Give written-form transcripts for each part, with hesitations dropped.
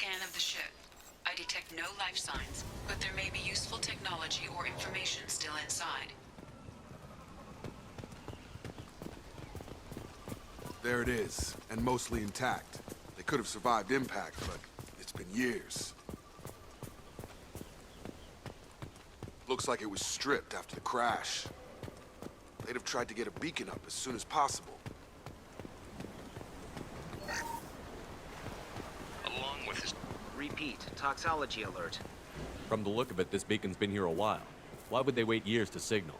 scan of the ship. I detect no life signs, but there may be useful technology or information still inside. There it is, and mostly intact. They could have survived impact, but it's been years. Looks like it was stripped after the crash. They'd have tried to get a beacon up as soon as possible. Along with his... Repeat, toxology alert. From the look of it, this beacon's been here a while. Why would they wait years to signal?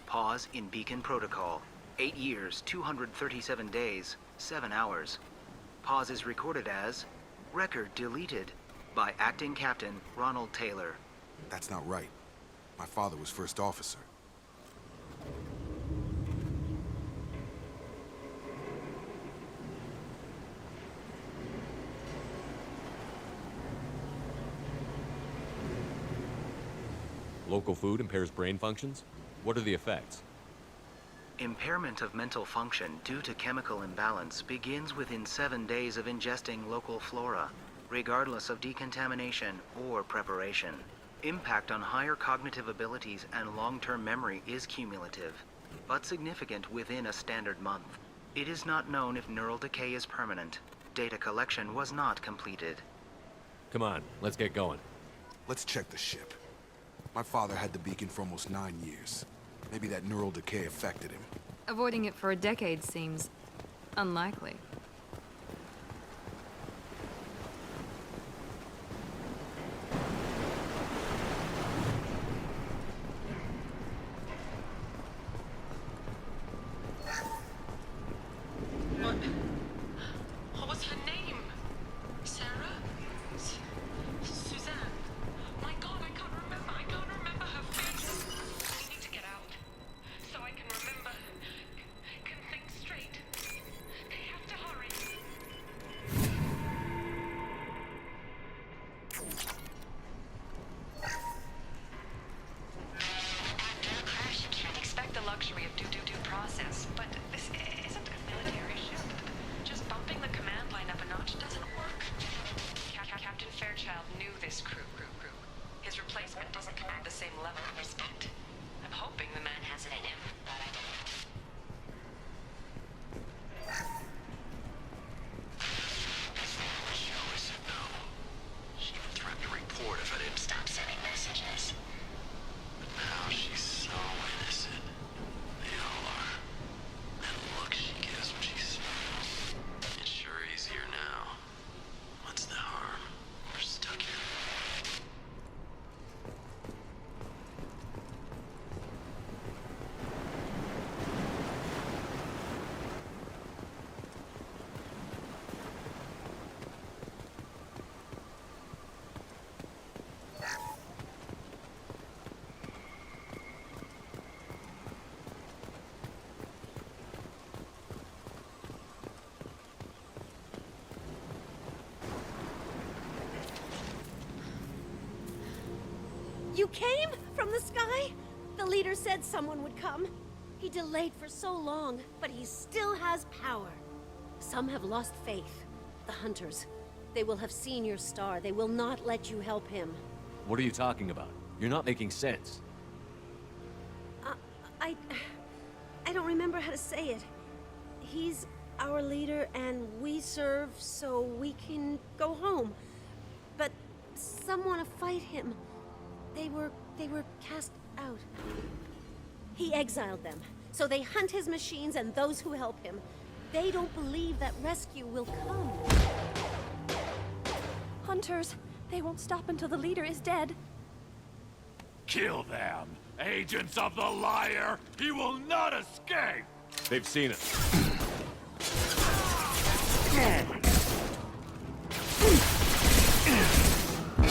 Pause in beacon protocol. 8 years, 237 days, 7 hours. Pause is recorded as record deleted by Acting Captain Ronald Taylor. That's not right. My father was first officer. Local food impairs brain functions? What are the effects? Impairment of mental function due to chemical imbalance begins within 7 days of ingesting local flora, regardless of decontamination or preparation. Impact on higher cognitive abilities and long-term memory is cumulative, but significant within a standard month. It is not known if neural decay is permanent. Data collection was not completed. Come on, let's get going. Let's check the ship. My father had the beacon for almost 9 years. Maybe that neural decay affected him. Avoiding it for a decade seems unlikely. What was her name? Sarah? Suzanne? My God, I can't remember her face. We need to get out, so I can remember, can think straight. They have to hurry. After a crash, you can't expect the luxury of due process, but this isn't a military ship. Just bumping the command line up a notch doesn't work. Captain Fairchild knew this crew. His replacement doesn't command the same level of respect. I'm hoping the man has it in him, but I don't know. She always said no. She even threatened to report if I didn't stop sending messages. But now she's so innocent. They all are. And the look she gives when she smiles. It's sure easier now. What's the harm? We're stuck here. You came from the sky? The leader said someone would come. He delayed for so long, but he still has power. Some have lost faith. The hunters. They will have seen your star. They will not let you help him. What are you talking about? You're not making sense. I don't remember how to say it. He's our leader and we serve so we can go home. But some want to fight him. They were cast out. He exiled them, so they hunt his machines and those who help him. They don't believe that rescue will come. Hunters, they won't stop until the leader is dead. Kill them! Agents of the liar! He will not escape! They've seen us.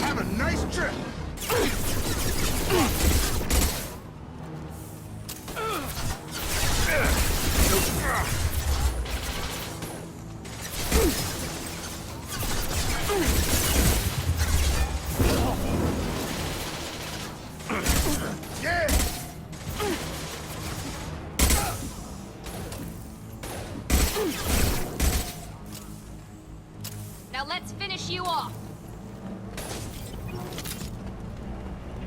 Have a nice trip! Now let's finish finish you off!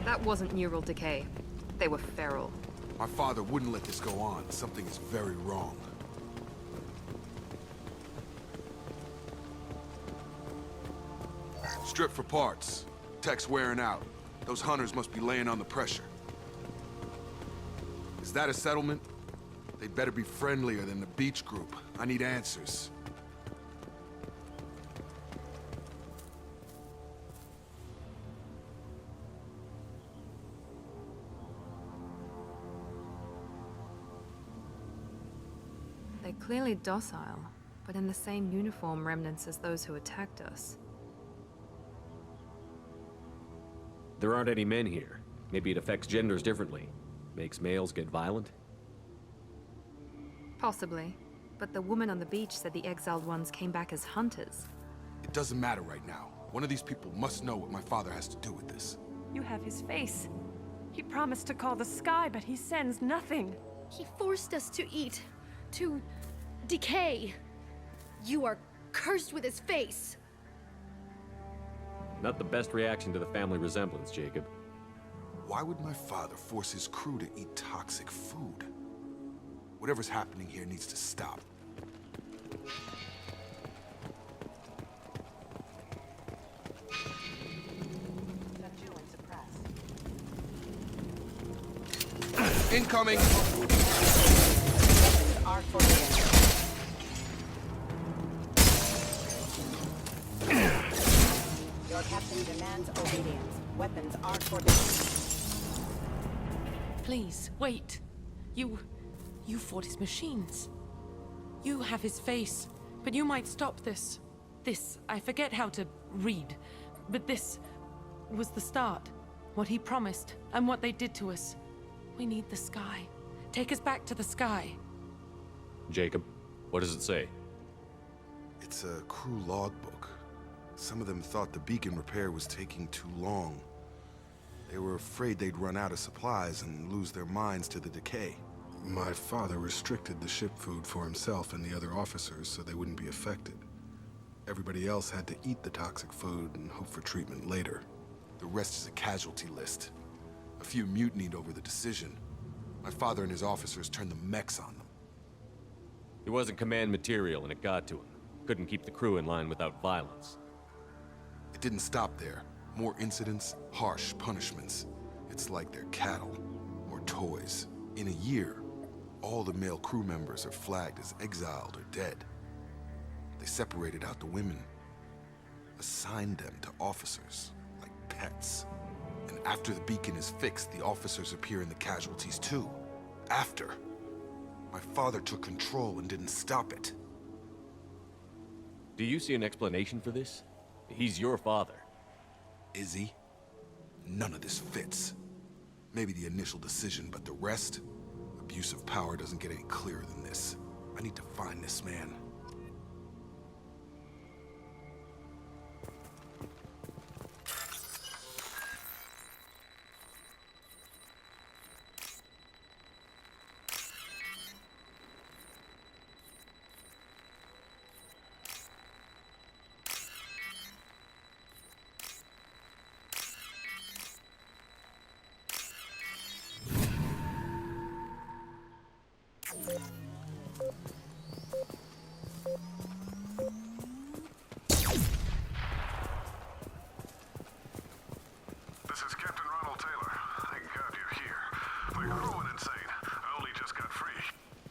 That wasn't neural decay. They were feral. My father wouldn't let this go on. Something is very wrong. Strip for parts. Tech's wearing out. Those hunters must be laying on the pressure. Is that a settlement? They'd better be friendlier than the beach group. I need answers. They're clearly docile, but in the same uniform remnants as those who attacked us. There aren't any men here. Maybe it affects genders differently. Makes males get violent? Possibly. But the woman on the beach said the exiled ones came back as hunters. It doesn't matter right now. One of these people must know what my father has to do with this. You have his face. He promised to call the sky, but he sends nothing. He forced us to eat, to decay. You are cursed with his face. Not the best reaction to the family resemblance, Jacob. Why would my father force his crew to eat toxic food? Whatever's happening here needs to stop. Incoming! Your captain demands obedience. Weapons are forbidden. Please, wait. You fought his machines. You have his face, but you might stop this. This, I forget how to read, but this was the start. What he promised, and what they did to us. We need the sky. Take us back to the sky. Jacob, what does it say? It's a crew logbook. Some of them thought the beacon repair was taking too long. They were afraid they'd run out of supplies and lose their minds to the decay. My father restricted the ship food for himself and the other officers so they wouldn't be affected. Everybody else had to eat the toxic food and hope for treatment later. The rest is a casualty list. A few mutinied over the decision. My father and his officers turned the mechs on them. He wasn't command material and it got to him. Couldn't keep the crew in line without violence. It didn't stop there. More incidents, harsh punishments. It's like they're cattle or toys. In a year, all the male crew members are flagged as exiled or dead. They separated out the women, assigned them to officers, like pets. And after the beacon is fixed, the officers appear in the casualties too. After. My father took control and didn't stop it. Do you see an explanation for this? He's your father. Is he? None of this fits. Maybe the initial decision, but the rest? Abuse of power doesn't get any clearer than this. I need to find this man.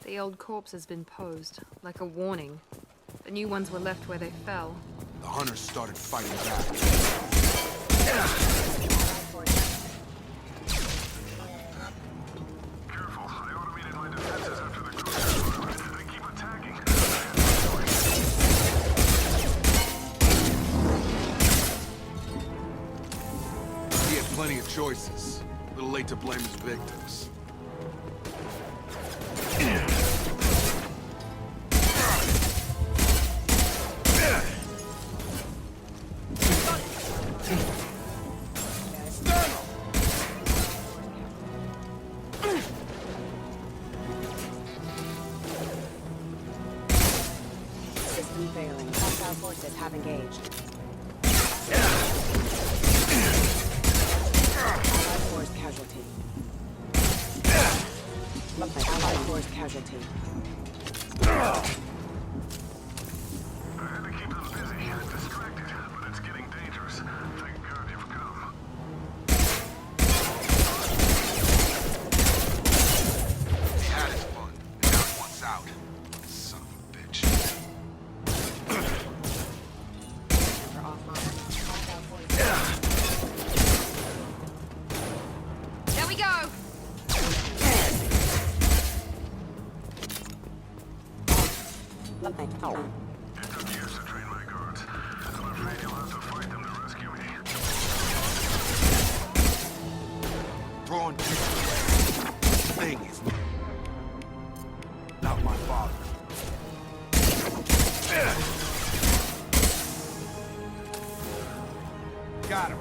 The old corpse has been posed, like a warning. The new ones were left where they fell. The hunters started fighting back. Careful, I automated my defenses after the crew. They keep attacking. He had plenty of choices. A little late to blame his victims. System failing. Hostile forces have engaged. casualty. Looks like Allied force casualty. I had to keep them busy, distracted, but it's getting dangerous. Thank God you've come. He had his fun, and now he wants out. Son of a bitch. We're offline. There we go! Look like power. It took years to train my guards. I'm afraid you'll have to fight them to rescue me. Braun thing is not my father. Got him.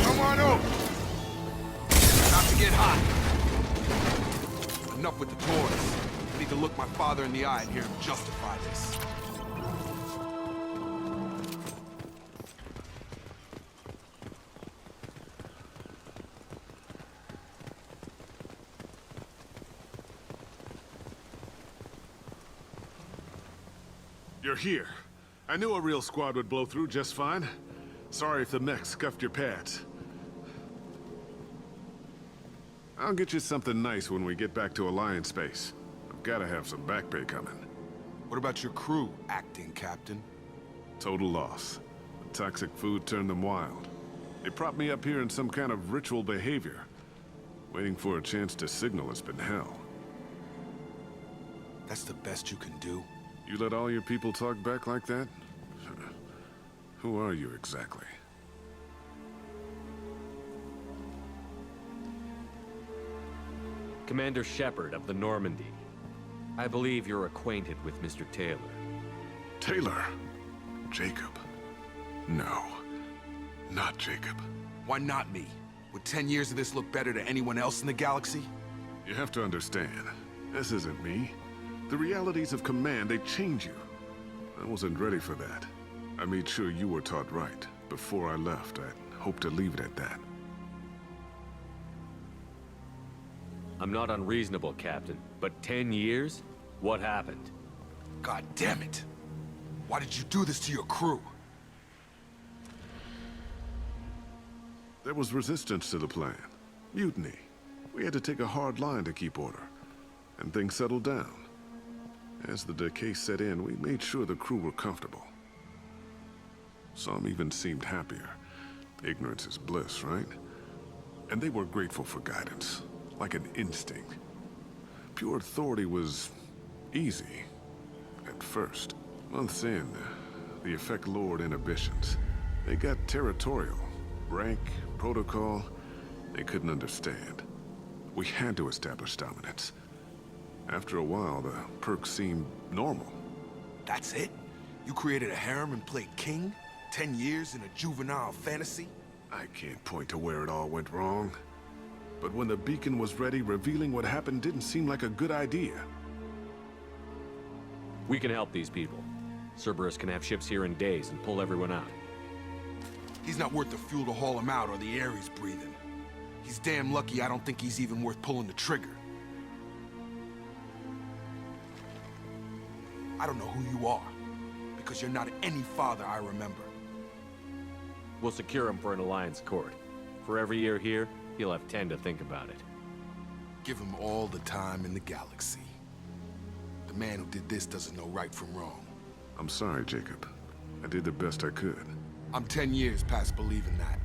Come on over. Not to get hot. Enough with the toys. I need to look my father in the eye and hear him justify this. You're here. I knew a real squad would blow through just fine. Sorry if the mech scuffed your pads. I'll get you something nice when we get back to Alliance base. I've gotta have some back pay coming. What about your crew, acting captain? Total loss. The toxic food turned them wild. They propped me up here in some kind of ritual behavior. Waiting for a chance to signal has been hell. That's the best you can do? You let all your people talk back like that? Who are you exactly? Commander Shepard of the Normandy. I believe you're acquainted with Mr. Taylor. Taylor? Jacob? No. Not Jacob. Why not me? Would 10 years of this look better to anyone else in the galaxy? You have to understand, this isn't me. The realities of command, they change you. I wasn't ready for that. I made sure you were taught right. Before I left, I hoped to leave it at that. I'm not unreasonable, Captain, but 10 years? What happened? God damn it! Why did you do this to your crew? There was resistance to the plan. Mutiny. We had to take a hard line to keep order. And things settled down. As the decay set in, we made sure the crew were comfortable. Some even seemed happier. Ignorance is bliss, right? And they were grateful for guidance, like an instinct. Pure authority was easy, at first. Months in, the effect lowered inhibitions. They got territorial. Rank, protocol, they couldn't understand. We had to establish dominance. After a while, the perks seemed normal. That's it? You created a harem and played king? 10 years in a juvenile fantasy? I can't point to where it all went wrong. But when the beacon was ready, revealing what happened didn't seem like a good idea. We can help these people. Cerberus can have ships here in days and pull everyone out. He's not worth the fuel to haul him out or the air he's breathing. He's damn lucky I don't think he's even worth pulling the trigger. I don't know who you are, because you're not any father I remember. We'll secure him for an Alliance court. For every year here, he'll have 10 to think about it. Give him all the time in the galaxy. The man who did this doesn't know right from wrong. I'm sorry, Jacob. I did the best I could. I'm 10 years past believing that.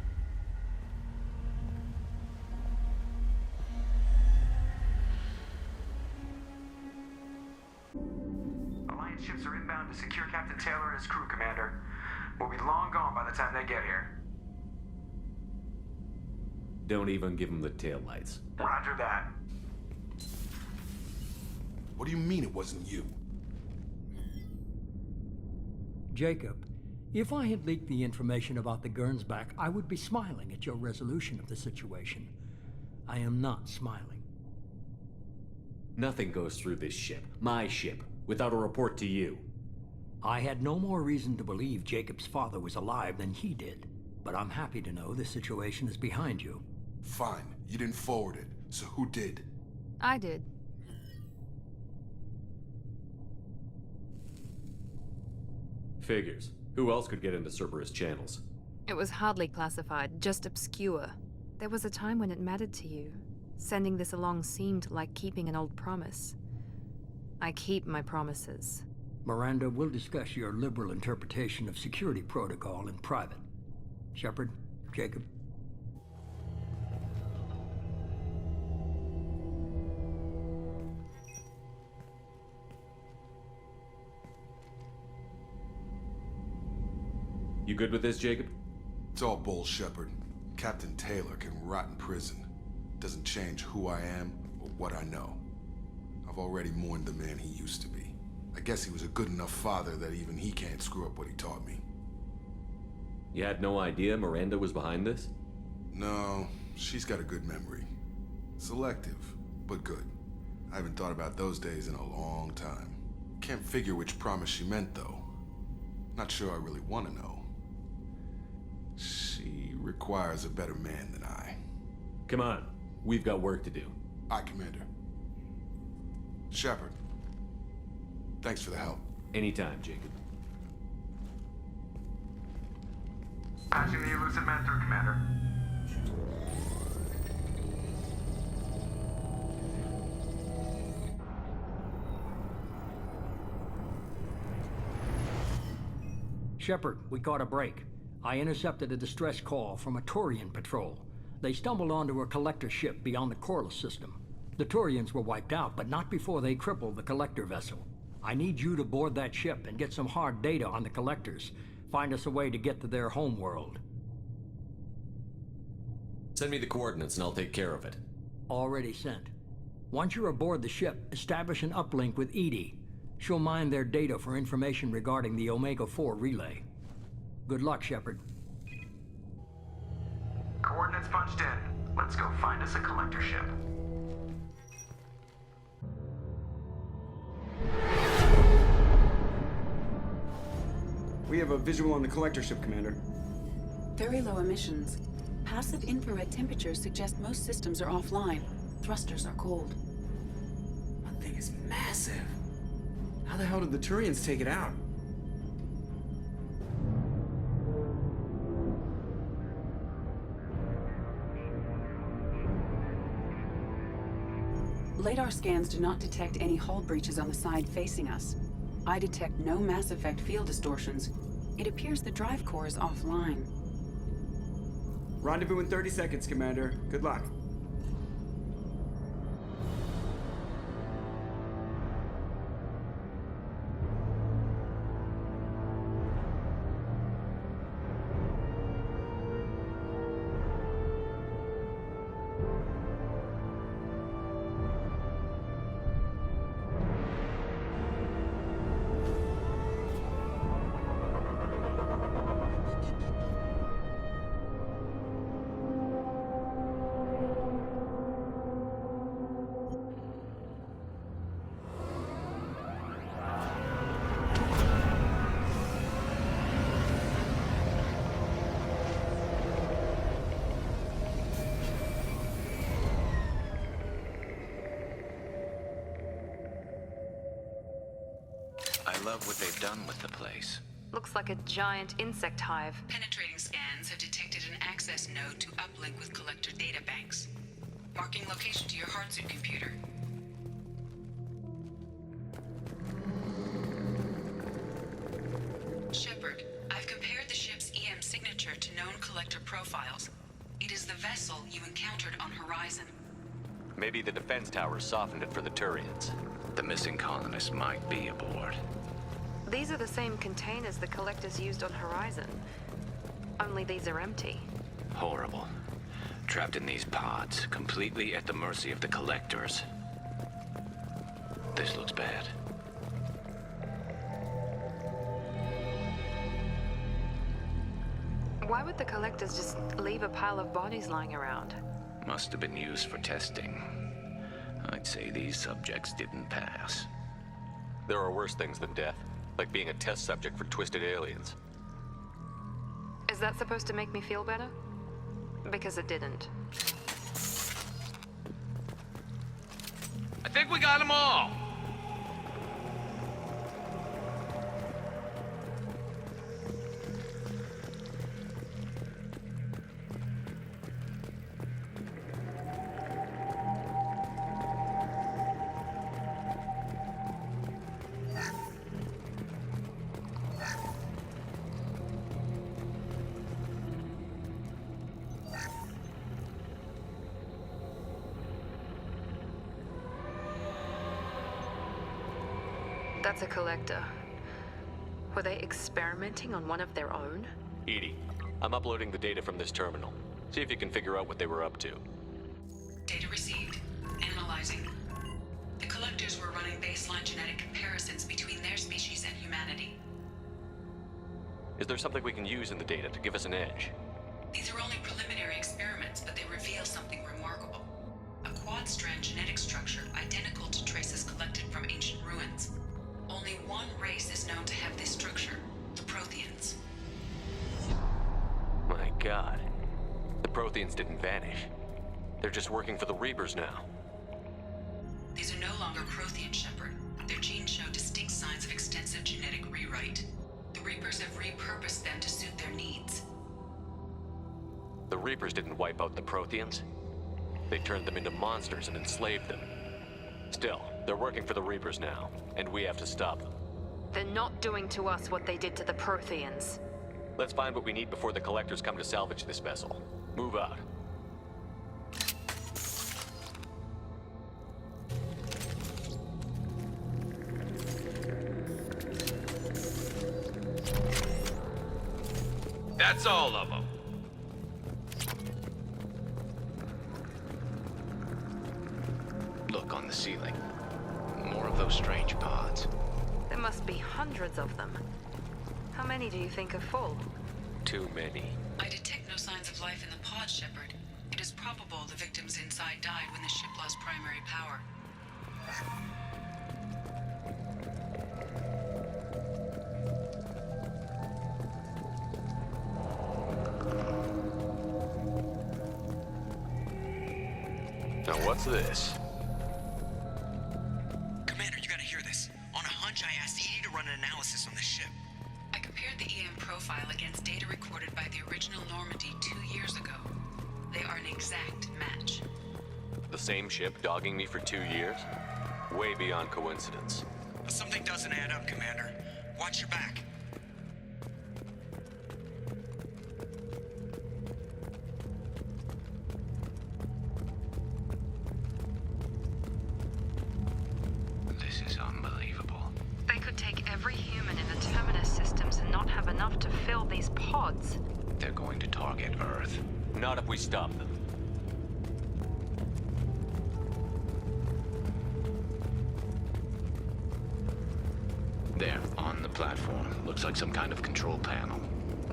long gone by the time they get here. Don't even give him the taillights. Roger that. What do you mean it wasn't you? Jacob, if I had leaked the information about the Gernsback, I would be smiling at your resolution of the situation. I am not smiling. Nothing goes through this ship, my ship, without a report to you. I had no more reason to believe Jacob's father was alive than he did, but I'm happy to know the situation is behind you. Fine, you didn't forward it, so who did? I did. Figures. Who else could get into Cerberus channels? It was hardly classified, just obscure. There was a time when it mattered to you. Sending this along seemed like keeping an old promise. I keep my promises. Miranda, we'll discuss your liberal interpretation of security protocol in private. Shepard, Jacob. You good with this, Jacob? It's all bull, Shepard. Captain Taylor can rot in prison. Doesn't change who I am or what I know. I've already mourned the man he used to be. I guess he was a good enough father that even he can't screw up what he taught me. You had no idea Miranda was behind this? No, she's got a good memory. Selective, but good. I haven't thought about those days in a long time. Can't figure which promise she meant, though. Not sure I really want to know. She requires a better man than I. Come on, we've got work to do. Aye, Commander. Shepard, thanks for the help. Anytime, Jacob. Patching the elusive man through, Commander. Shepard, we caught a break. I intercepted a distress call from a Turian patrol. They stumbled onto a collector ship beyond the Corliss system. The Turians were wiped out, but not before they crippled the collector vessel. I need you to board that ship and get some hard data on the collectors. Find us a way to get to their homeworld. Send me the coordinates and I'll take care of it. Already sent. Once you're aboard the ship, establish an uplink with Edie. She'll mine their data for information regarding the Omega-4 relay. Good luck, Shepard. Coordinates punched in. Let's go find us a collector ship. We have a visual on the collector ship, Commander. Very low emissions. Passive infrared temperatures suggest most systems are offline. Thrusters are cold. That thing is massive. How the hell did the Turians take it out? Radar scans do not detect any hull breaches on the side facing us. I detect no Mass Effect field distortions. It appears the drive core is offline. Rendezvous in 30 seconds, Commander. Good luck. I love what they've done with the place. Looks like a giant insect hive. Penetrating scans have detected an access node to uplink with collector data banks. Marking location to your hardsuit computer. Shepard, I've compared the ship's EM signature to known collector profiles. It is the vessel you encountered on Horizon. Maybe the defense towers softened it for the Turians. The missing colonists might be aboard. These are the same containers the collectors used on Horizon. Only these are empty. Horrible. Trapped in these pods, completely at the mercy of the collectors. This looks bad. Why would the collectors just leave a pile of bodies lying around? Must have been used for testing. I'd say these subjects didn't pass. There are worse things than death, like being a test subject for twisted aliens. Is that supposed to make me feel better? Because it didn't. I think we got them all! That's a collector. Were they experimenting on one of their own? Edie, I'm uploading the data from this terminal. See if you can figure out what they were up to. Data received. Analyzing. The collectors were running baseline genetic comparisons between their species and humanity. Is there something we can use in the data to give us an edge? These are only preliminary experiments, but they reveal something remarkable. A quad-strand genetic structure identical to traces collected from ancient ruins. Only one race is known to have this structure, the Protheans. My God. The Protheans didn't vanish. They're just working for the Reapers now. These are no longer Prothean, Shepard. Their genes show distinct signs of extensive genetic rewrite. The Reapers have repurposed them to suit their needs. The Reapers didn't wipe out the Protheans. They turned them into monsters and enslaved them. Still, they're working for the Reapers now, and we have to stop them. They're not doing to us what they did to the Protheans. Let's find what we need before the collectors come to salvage this vessel. Move out. That's all of them. Look on the ceiling. More of those strange pods. There must be hundreds of them. How many do you think are full? Too many. I detect no signs of life in the pod, Shepard. It is probable the victims inside died when the ship lost primary power. Now what's this? Commander, you gotta hear this. On a hunch, I asked Edie to run an analysis on this ship. I compared the EM profile against data recorded by the original Normandy 2 years ago. They are an exact match. The same ship dogging me for 2 years? Way beyond coincidence. Something doesn't add up, Commander. Watch your back. This is unbelievable. They could take every human in the Terminus systems and not have enough to fill these pods. They're going to target Earth. Not if we stop them. There, on the platform. Looks like some kind of control panel.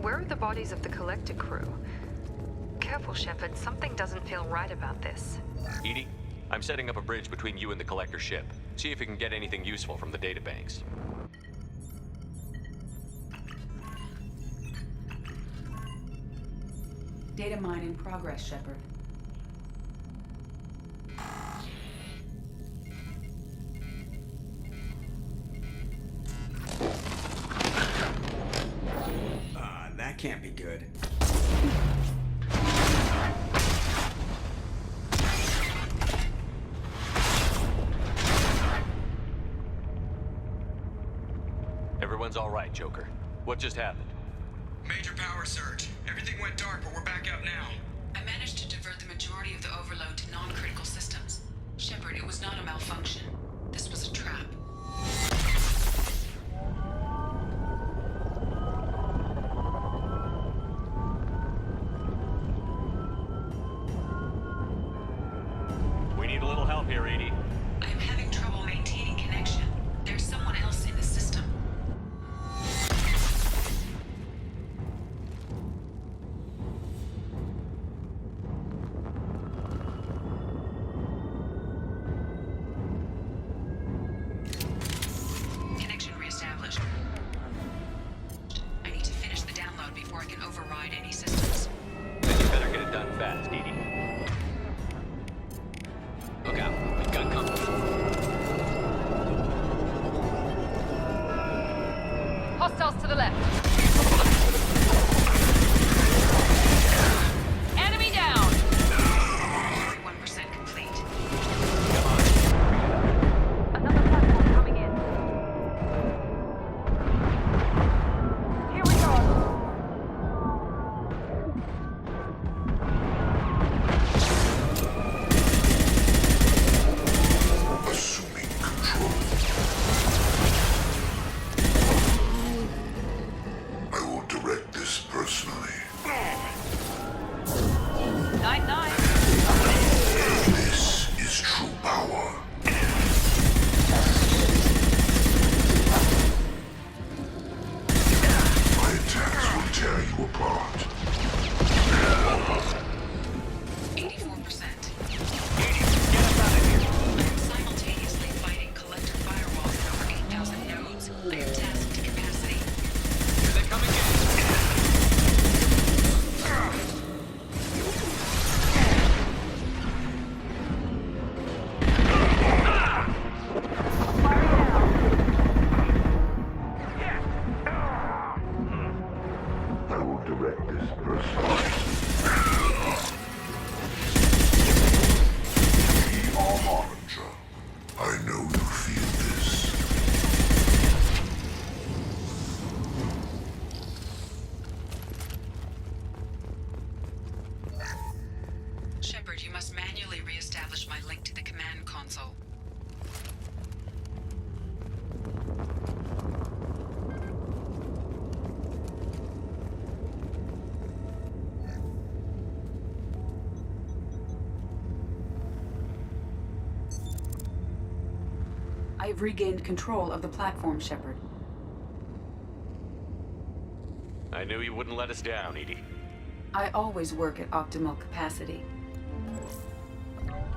Where are the bodies of the collector crew? Careful, Shepard. Something doesn't feel right about this. Edie, I'm setting up a bridge between you and the collector ship. See if you can get anything useful from the databanks. Data mine in progress, Shepard. That can't be good. Everyone's all right, Joker. What just happened? Major power surge. Everything went dark, but we're back up now. I managed to divert the majority of the overload to non-critical systems. Shepard, it was not a malfunction. This was a trap. help here, Edie? I am having trouble maintaining connection. There's someone else in the system. Connection reestablished. I need to finish the download before I can override any systems. Then you better get it done fast, Edie. Look out. We've got company. Hostiles to the left. Enemy down. 1% complete. Another platform coming in. Here we go. Assuming control. I will direct this personally. 9-9. This is true power. My attacks will tear you apart. 84%. I'm simultaneously fighting collector firewalls at over 8,000 nodes. I am tasked to capacity. Here they come again. I will direct this personally. Be our harbinger. I know you feel this. Shepard, you must manually reestablish my link to the command console. I have regained control of the platform, Shepard. I knew you wouldn't let us down, Edie. I always work at optimal capacity.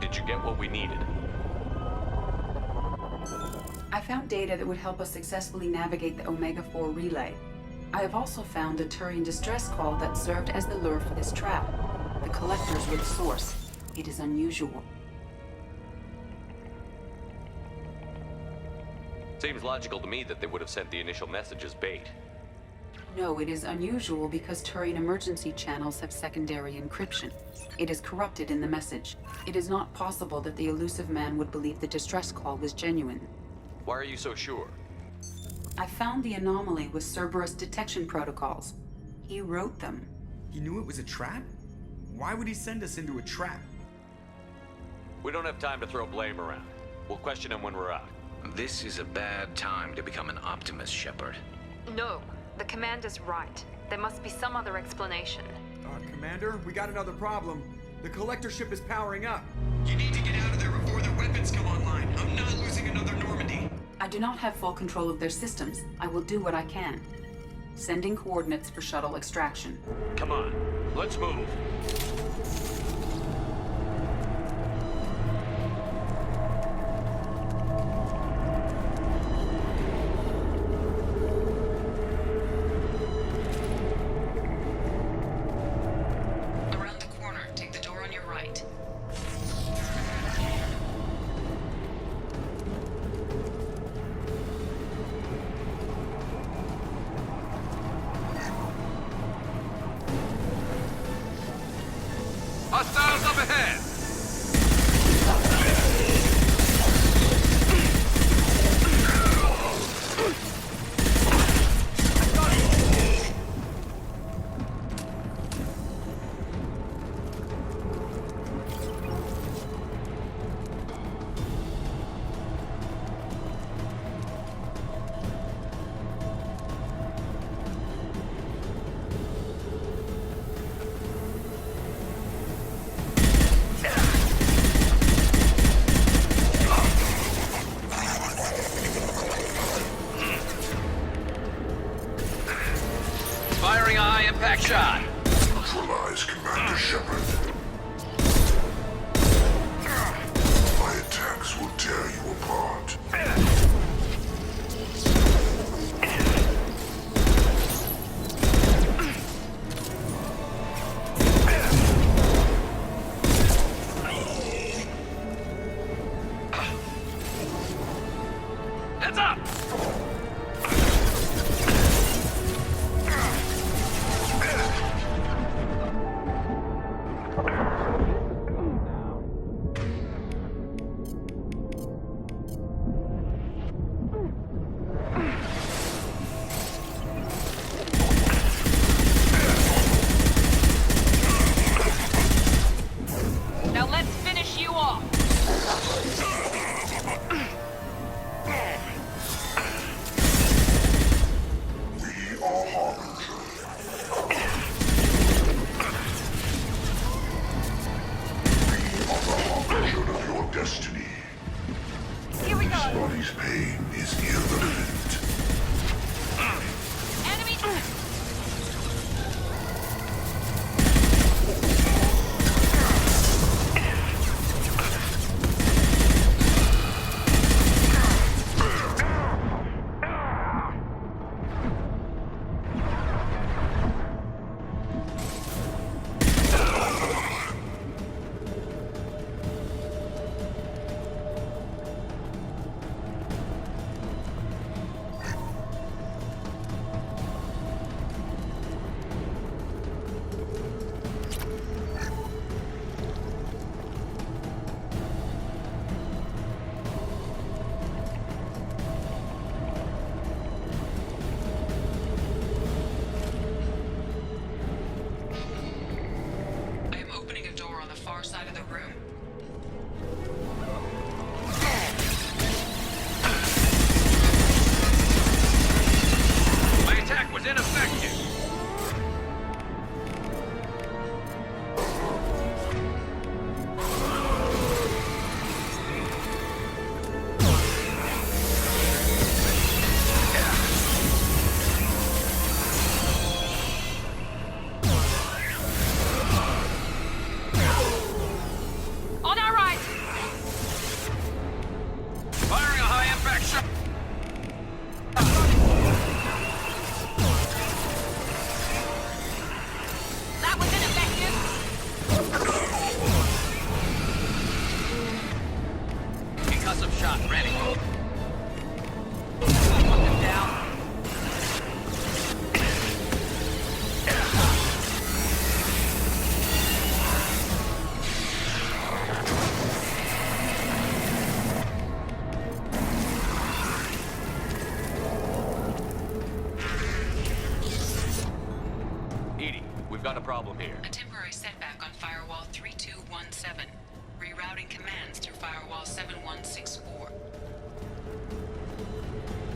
Did you get what we needed? I found data that would help us successfully navigate the Omega-4 relay. I have also found a Turian distress call that served as the lure for this trap. The collectors were the source. It is unusual. Seems logical to me that they would have sent the initial message as bait. No, it is unusual because Turian emergency channels have secondary encryption. It is corrupted in the message. It is not possible that the elusive man would believe the distress call was genuine. Why are you so sure? I found the anomaly with Cerberus detection protocols. He wrote them. He knew it was a trap? Why would he send us into a trap? We don't have time to throw blame around. We'll question him when we're out. This is a bad time to become an optimist, Shepard. No, the commander's right. There must be some other explanation. Commander, we got another problem. The collector ship is powering up. You need to get out of there before their weapons come online. I'm not losing another Normandy. I do not have full control of their systems. I will do what I can. Sending coordinates for shuttle extraction. Come on, let's move. Around the corner, take the door on your right. Hostiles up ahead! impact shot. Neutralize Commander Shepard. My attacks will tear you apart. Heads up! Now let's finish you off. We are Harbingers. We are the Harbinger of your destiny. Here we go. This body's pain is irrelevant. Enemy. I am opening a door on the far side of the room. My attack was ineffective. On our right. Firing a high impact shot. That was ineffective. Concussive shot ready. Put them down. Edie, we've got a problem here. A temporary setback on Firewall 3217. Rerouting commands through Firewall 7164.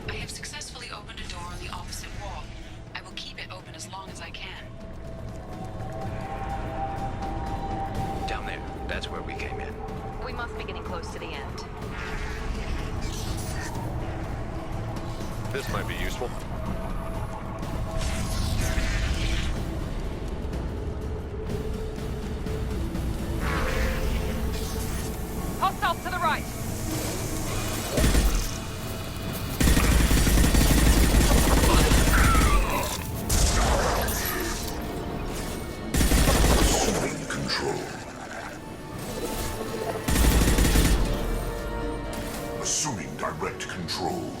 I have successfully opened a door on the opposite wall. I will keep it open as long as I can. Down there. That's where we came in. We must be getting close to the end. This might be useful. Hostiles to the right. Assuming control. Assuming direct control.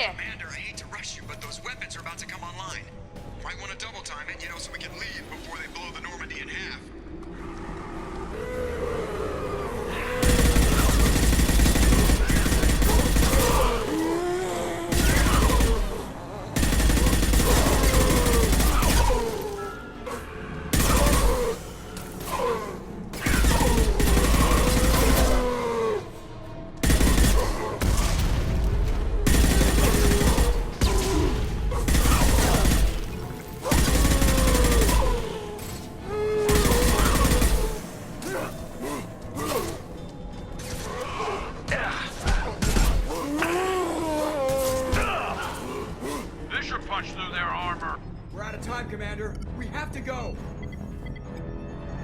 Clear. Commander, I hate to rush you, but those weapons are about to come online. Might want to double time it, so we can leave before they blow the Normandy in half. Commander. We have to go.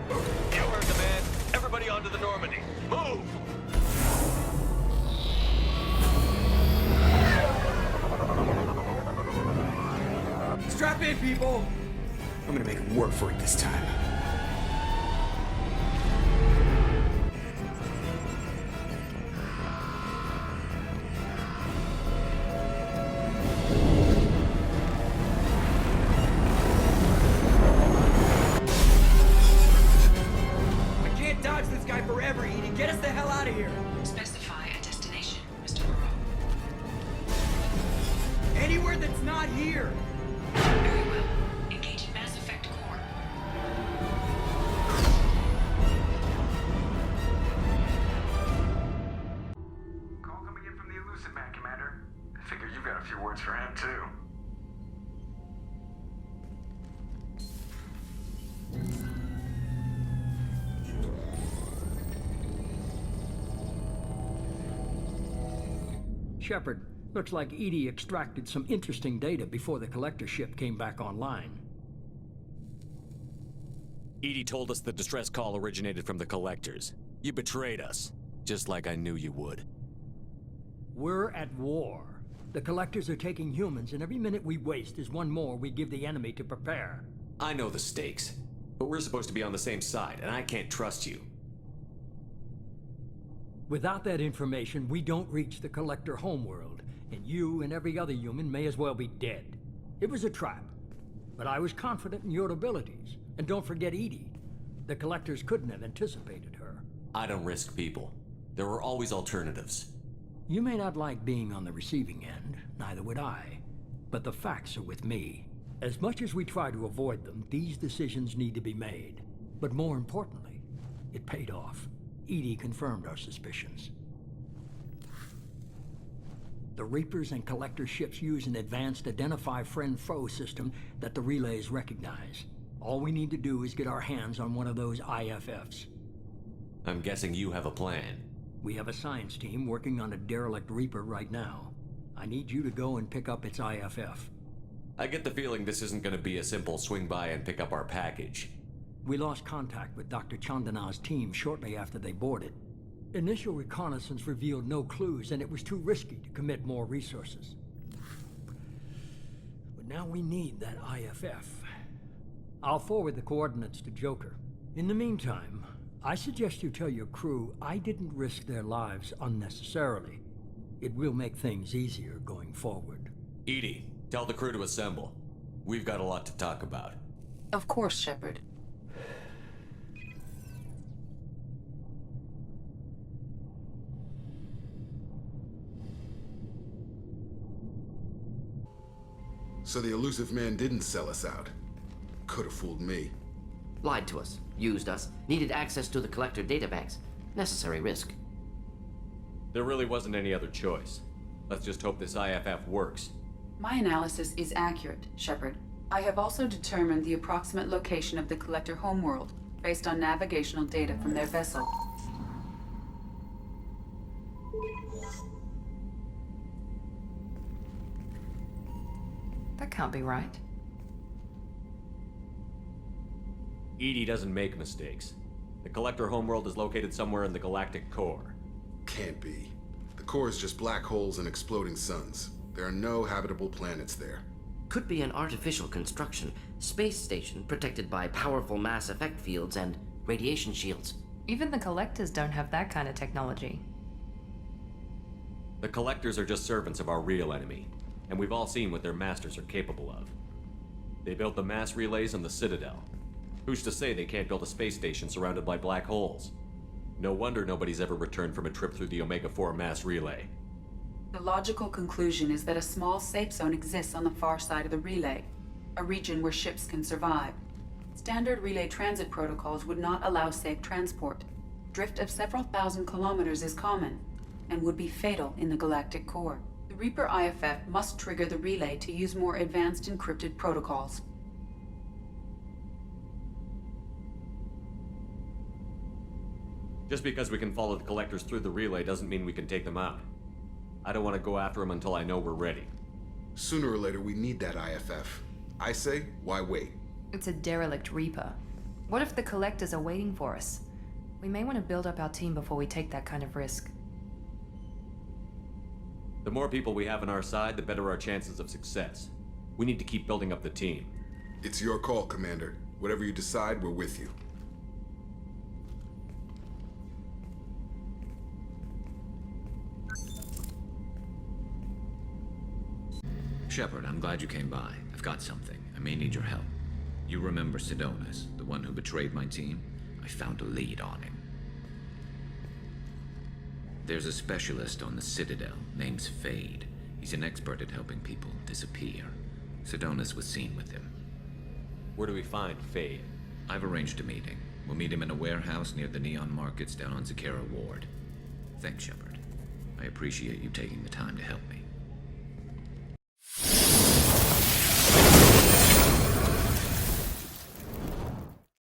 You heard the man. Everybody onto the Normandy. Move! Strap in, people. I'm gonna make him work for it this time. Shepard, looks like Edie extracted some interesting data before the collector ship came back online. Edie told us the distress call originated from the collectors. You betrayed us, just like I knew you would. We're at war. The collectors are taking humans, and every minute we waste is one more we give the enemy to prepare. I know the stakes, but we're supposed to be on the same side, and I can't trust you. Without that information, we don't reach the collector homeworld, and you and every other human may as well be dead. It was a trap, but I was confident in your abilities. And don't forget Edie. The collectors couldn't have anticipated her. I don't risk people. There are always alternatives. You may not like being on the receiving end, neither would I. But the facts are with me. As much as we try to avoid them, these decisions need to be made. But more importantly, it paid off. Edie confirmed our suspicions. The Reapers and Collector ships use an advanced Identify Friend-Foe system that the relays recognize. All we need to do is get our hands on one of those IFFs. I'm guessing you have a plan. We have a science team working on a derelict Reaper right now. I need you to go and pick up its IFF. I get the feeling this isn't going to be a simple swing by and pick up our package. We lost contact with Dr. Chandana's team shortly after they boarded. Initial reconnaissance revealed no clues, and it was too risky to commit more resources. But now we need that IFF. I'll forward the coordinates to Joker. In the meantime, I suggest you tell your crew I didn't risk their lives unnecessarily. It will make things easier going forward. Edie, tell the crew to assemble. We've got a lot to talk about. Of course, Shepard. So the elusive man didn't sell us out. Could have fooled me. Lied to us, used us, needed access to the collector databanks. Necessary risk. There really wasn't any other choice. Let's just hope this IFF works. My analysis is accurate, Shepard. I have also determined the approximate location of the collector homeworld, based on navigational data from their vessel. That can't be right. Edie doesn't make mistakes. The collector homeworld is located somewhere in the galactic core. Can't be. The core is just black holes and exploding suns. There are no habitable planets there. Could be an artificial construction, space station protected by powerful mass effect fields and radiation shields. Even the collectors don't have that kind of technology. The collectors are just servants of our real enemy. and we've all seen what their masters are capable of. They built the mass relays on the Citadel. Who's to say they can't build a space station surrounded by black holes? No wonder nobody's ever returned from a trip through the Omega-4 mass relay. The logical conclusion is that a small safe zone exists on the far side of the relay, a region where ships can survive. Standard relay transit protocols would not allow safe transport. Drift of several thousand kilometers is common, and would be fatal in the galactic core. The Reaper IFF must trigger the relay to use more advanced encrypted protocols. Just because we can follow the collectors through the relay doesn't mean we can take them out. I don't want to go after them until I know we're ready. Sooner or later, we need that IFF. I say, why wait? It's a derelict Reaper. What if the collectors are waiting for us? We may want to build up our team before we take that kind of risk. The more people we have on our side, the better our chances of success. We need to keep building up the team. It's your call, Commander. Whatever you decide, we're with you. Shepard, I'm glad you came by. I've got something. I may need your help. You remember Sidonus, the one who betrayed my team? I found a lead on him. There's a specialist on the Citadel, name's Fade. He's an expert at helping people disappear. Sidonus was seen with him. Where do we find Fade? I've arranged a meeting. We'll meet him in a warehouse near the Neon Markets down on Zakera Ward. Thanks, Shepard. I appreciate you taking the time to help me.